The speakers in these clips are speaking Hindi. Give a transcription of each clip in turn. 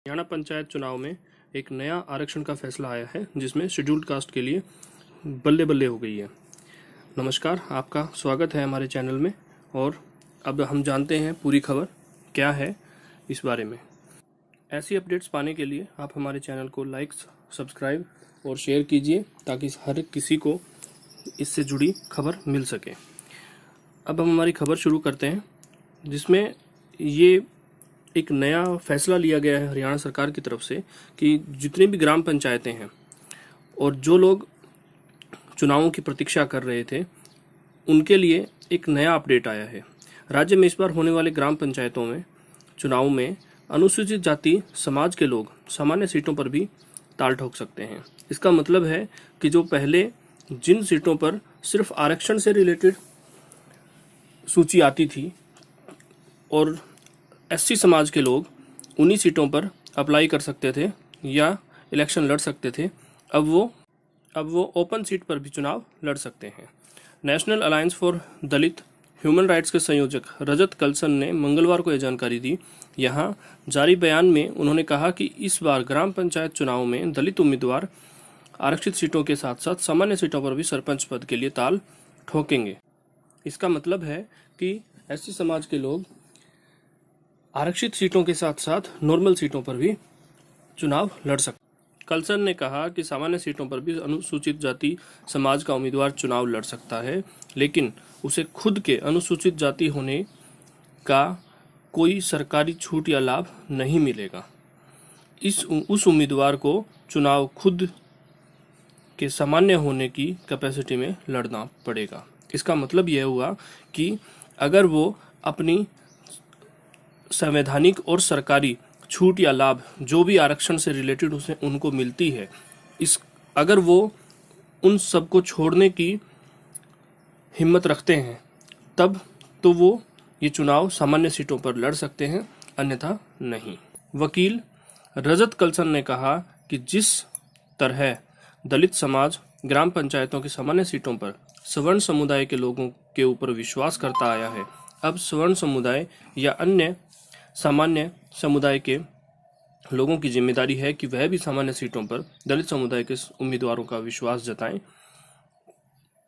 हरियाणा पंचायत चुनाव में एक नया आरक्षण का फैसला आया है जिसमें शेड्यूल्ड कास्ट के लिए बल्ले बल्ले हो गई है। नमस्कार, आपका स्वागत है हमारे चैनल में। और अब हम जानते हैं पूरी खबर क्या है इस बारे में। ऐसी अपडेट्स पाने के लिए आप हमारे चैनल को लाइक, सब्सक्राइब और शेयर कीजिए ताकि हर किसी को इससे जुड़ी खबर मिल सके। अब हम हमारी खबर शुरू करते हैं, जिसमें ये एक नया फैसला लिया गया है हरियाणा सरकार की तरफ से कि जितनी भी ग्राम पंचायतें हैं और जो लोग चुनावों की प्रतीक्षा कर रहे थे उनके लिए एक नया अपडेट आया है। राज्य में इस बार होने वाले ग्राम पंचायतों में चुनाव में अनुसूचित जाति समाज के लोग सामान्य सीटों पर भी ताल ठोक सकते हैं। इसका मतलब है कि जो पहले जिन सीटों पर सिर्फ आरक्षण से रिलेटेड सूची आती थी और एससी समाज के लोग उन्हीं सीटों पर अप्लाई कर सकते थे या इलेक्शन लड़ सकते थे, अब वो ओपन सीट पर भी चुनाव लड़ सकते हैं। National alliance for Dalit human rights के संयोजक रजत कलसन ने मंगलवार को यह जानकारी दी। यहाँ जारी बयान में उन्होंने कहा कि इस बार ग्राम पंचायत चुनाव में दलित उम्मीदवार आरक्षित सीटों के साथ साथ सामान्य सीटों पर भी सरपंच पद के लिए ताल ठोकेंगे। इसका मतलब है कि एससी समाज के लोग आरक्षित सीटों के साथ साथ नॉर्मल सीटों पर भी चुनाव लड़ सकते। कलसन ने कहा कि सामान्य सीटों पर भी अनुसूचित जाति समाज का उम्मीदवार चुनाव लड़ सकता है, लेकिन उसे खुद के अनुसूचित जाति होने का कोई सरकारी छूट या लाभ नहीं मिलेगा। उस उम्मीदवार को चुनाव खुद के सामान्य होने की कैपेसिटी में लड़ना पड़ेगा। इसका मतलब यह हुआ कि अगर वो अपनी संवैधानिक और सरकारी छूट या लाभ जो भी आरक्षण से रिलेटेड उसे उनको मिलती है, अगर वो उन सबको छोड़ने की हिम्मत रखते हैं तब तो वो ये चुनाव सामान्य सीटों पर लड़ सकते हैं, अन्यथा नहीं। वकील रजत कलसन ने कहा कि जिस तरह दलित समाज ग्राम पंचायतों की सामान्य सीटों पर सवर्ण समुदाय के लोगों के ऊपर विश्वास करता आया है, अब सवर्ण समुदाय या अन्य सामान्य समुदाय के लोगों की जिम्मेदारी है कि वह भी सामान्य सीटों पर दलित समुदाय के उम्मीदवारों का विश्वास जताएं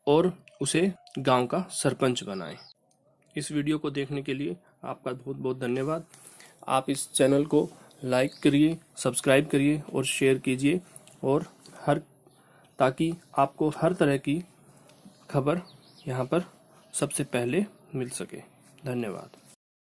और उसे गांव का सरपंच बनाएं। इस वीडियो को देखने के लिए आपका बहुत बहुत धन्यवाद। आप इस चैनल को लाइक करिए, सब्सक्राइब करिए और शेयर कीजिए और ताकि आपको हर तरह की खबर यहाँ पर सबसे पहले मिल सके। धन्यवाद।